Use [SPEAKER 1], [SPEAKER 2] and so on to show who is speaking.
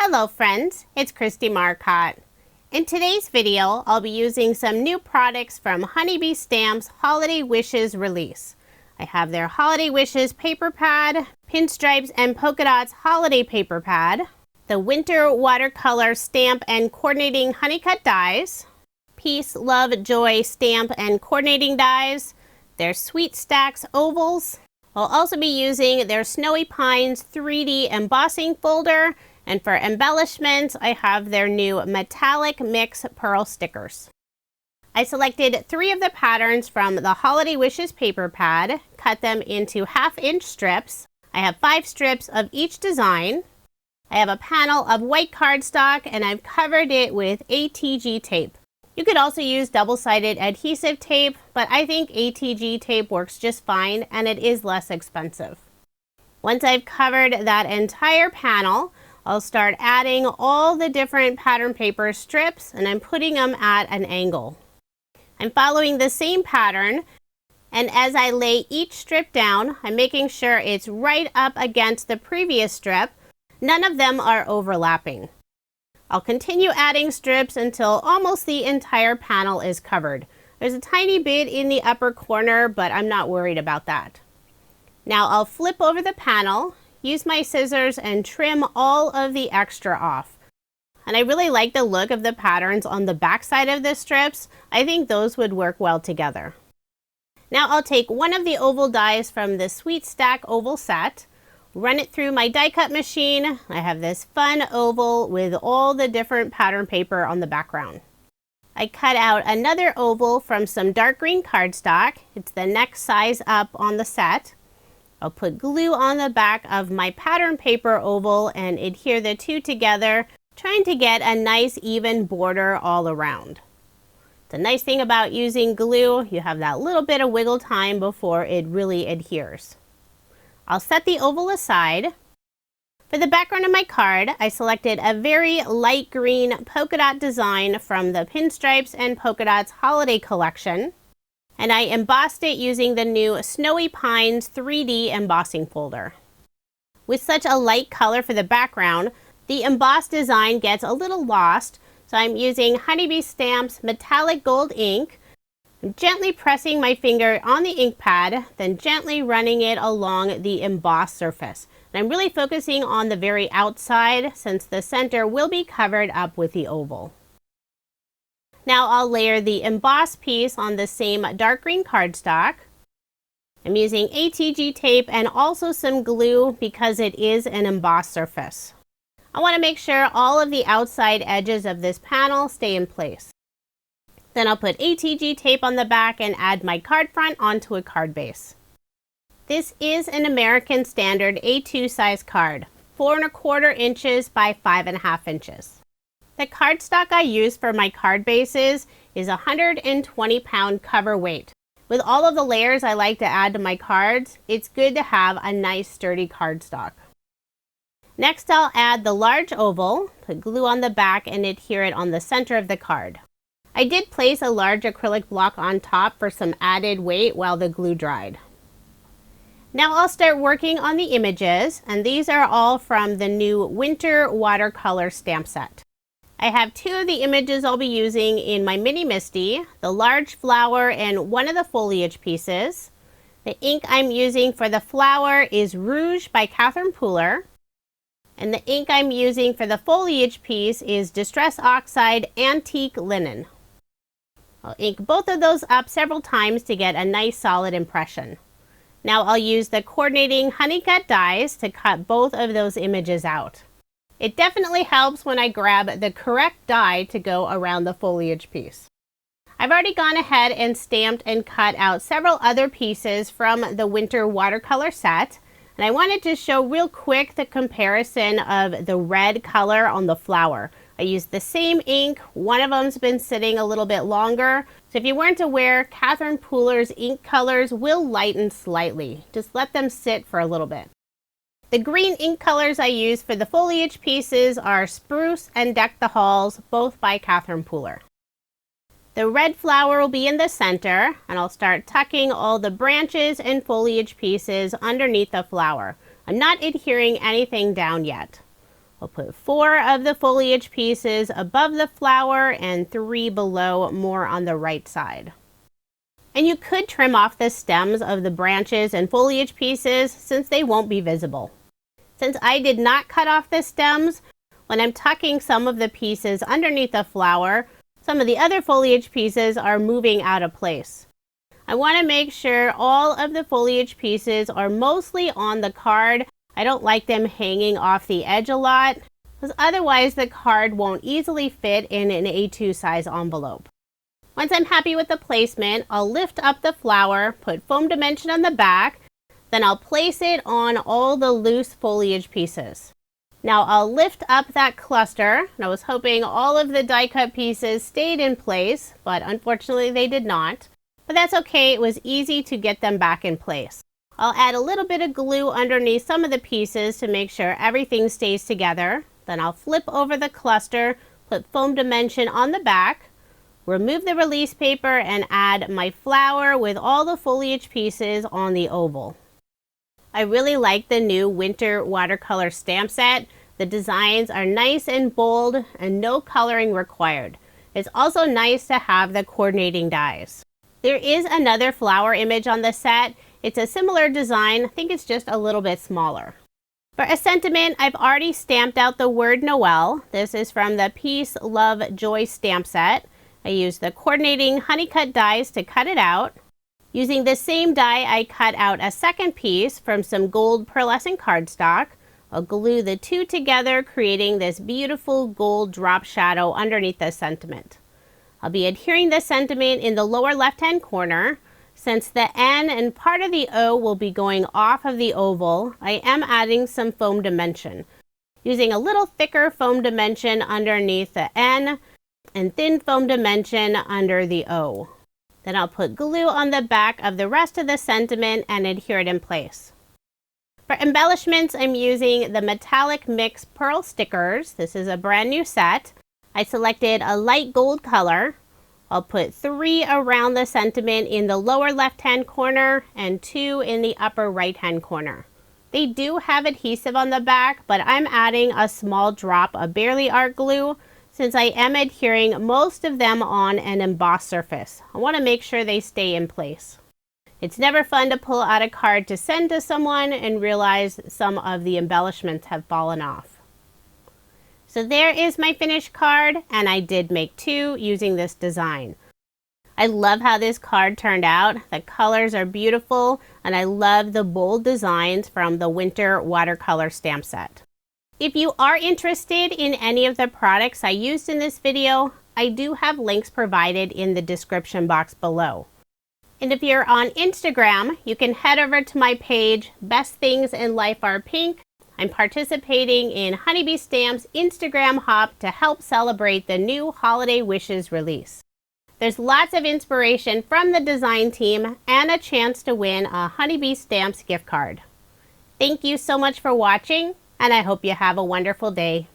[SPEAKER 1] Hello friends, it's Kristie Marcotte. In today's video, I'll be using some new products from Honeybee Stamp's Holiday Wishes release. I have their Holiday Wishes paper pad, Pinstripes and Polka Dots holiday paper pad, the Winter Watercolor stamp and coordinating honeycut dies, Peace, Love, Joy stamp and coordinating dies, their Sweet Stacks ovals. I'll also be using their Snowy Pines 3D embossing folder, and for embellishments, I have their new metallic mix pearl stickers. I selected 3 of the patterns from the Holiday Wishes paper pad, cut them into 1/2-inch strips. I have 5 strips of each design. I have a panel of white cardstock and I've covered it with ATG tape. You could also use double-sided adhesive tape, but I think ATG tape works just fine and it is less expensive. Once I've covered that entire panel, I'll start adding all the different pattern paper strips and I'm putting them at an angle. I'm following the same pattern, and as I lay each strip down, I'm making sure it's right up against the previous strip. None of them are overlapping. I'll continue adding strips until almost the entire panel is covered. There's a tiny bit in the upper corner, but I'm not worried about that. Now I'll flip over the panel, use my scissors and trim all of the extra off. And I really like the look of the patterns on the back side of the strips. I think those would work well together. Now I'll take one of the oval dies from the Sweet Stack oval set, run it through my die cut machine. I have this fun oval with all the different pattern paper on the background. I cut out another oval from some dark green cardstock. It's the next size up on the set. I'll put glue on the back of my pattern paper oval and adhere the two together, trying to get a nice even border all around. The nice thing about using glue, you have that little bit of wiggle time before it really adheres. I'll set the oval aside. For the background of my card, I selected a very light green polka dot design from the Pinstripes and Polka Dots holiday collection. And I embossed it using the new Snowy Pines 3D embossing folder. With such a light color for the background, the embossed design gets a little lost, so I'm using Honeybee Stamp's metallic gold ink. I'm gently pressing my finger on the ink pad, then gently running it along the embossed surface. And I'm really focusing on the very outside since the center will be covered up with the oval. Now I'll layer the embossed piece on the same dark green cardstock. I'm using ATG tape and also some glue because it is an embossed surface. I want to make sure all of the outside edges of this panel stay in place. Then I'll put ATG tape on the back and add my card front onto a card base. This is an American Standard A2 size card, 4¼ inches by 5½ inches. The cardstock I use for my card bases is 120-pound cover weight. With all of the layers I like to add to my cards, it's good to have a nice sturdy cardstock. Next I'll add the large oval, put glue on the back and adhere it on the center of the card. I did place a large acrylic block on top for some added weight while the glue dried. Now I'll start working on the images, and these are all from the new Winter Watercolor stamp set. I have 2 of the images I'll be using in my Mini Misty, the large flower and one of the foliage pieces. The ink I'm using for the flower is Rouge by Catherine Pooler. And the ink I'm using for the foliage piece is Distress Oxide Antique Linen. I'll ink both of those up several times to get a nice solid impression. Now I'll use the coordinating honeycut dies to cut both of those images out. It definitely helps when I grab the correct die to go around the foliage piece. I've already gone ahead and stamped and cut out several other pieces from the Winter Watercolor set, and I wanted to show real quick the comparison of the red color on the flower. I used the same ink, one of them's been sitting a little bit longer, so if you weren't aware, Catherine Pooler's ink colors will lighten slightly. Just let them sit for a little bit. The green ink colors I use for the foliage pieces are Spruce and Deck the Halls, both by Catherine Pooler. The red flower will be in the center, and I'll start tucking all the branches and foliage pieces underneath the flower. I'm not adhering anything down yet. I'll put 4 of the foliage pieces above the flower and 3 below, more on the right side. And you could trim off the stems of the branches and foliage pieces since they won't be visible. Since I did not cut off the stems, when I'm tucking some of the pieces underneath the flower, some of the other foliage pieces are moving out of place. I want to make sure all of the foliage pieces are mostly on the card. I don't like them hanging off the edge a lot, because otherwise the card won't easily fit in an A2 size envelope. Once I'm happy with the placement, I'll lift up the flower, put foam dimension on the back, then I'll place it on all the loose foliage pieces. Now I'll lift up that cluster, and I was hoping all of the die cut pieces stayed in place, but unfortunately they did not. But that's okay, it was easy to get them back in place. I'll add a little bit of glue underneath some of the pieces to make sure everything stays together. Then I'll flip over the cluster, put foam dimension on the back, remove the release paper, and add my flower with all the foliage pieces on the oval. I really like the new winter watercolor stamp set. The designs are nice and bold and no coloring required. It's also nice to have the coordinating dies. There is another flower image on the set. It's a similar design. I think it's just a little bit smaller. For a sentiment, I've already stamped out the word Noel. This is from the Peace, Love, Joy stamp set. I used the coordinating honey cut dies to cut it out. Using the same die, I cut out a second piece from some gold pearlescent cardstock. I'll glue the two together, creating this beautiful gold drop shadow underneath the sentiment. I'll be adhering the sentiment in the lower left-hand corner. Since the N and part of the O will be going off of the oval, I am adding some foam dimension. Using a little thicker foam dimension underneath the N and thin foam dimension under the O. Then I'll put glue on the back of the rest of the sentiment and adhere it in place. For embellishments, I'm using the Metallic Mix Pearl Stickers. This is a brand new set. I selected a light gold color. I'll put 3 around the sentiment in the lower left-hand corner and 2 in the upper right-hand corner. They do have adhesive on the back, but I'm adding a small drop of Barely Art glue since I am adhering most of them on an embossed surface. I want to make sure they stay in place. It's never fun to pull out a card to send to someone and realize some of the embellishments have fallen off. So there is my finished card, and I did make 2 using this design. I love how this card turned out. The colors are beautiful, and I love the bold designs from the winter watercolor stamp set. If you are interested in any of the products I used in this video, I do have links provided in the description box below. And if you're on Instagram, you can head over to my page, Best Things in Life Are Pink. I'm participating in Honeybee Stamp's Instagram Hop to help celebrate the new Holiday Wishes release. There's lots of inspiration from the design team and a chance to win a Honeybee Stamps gift card. Thank you so much for watching, and I hope you have a wonderful day.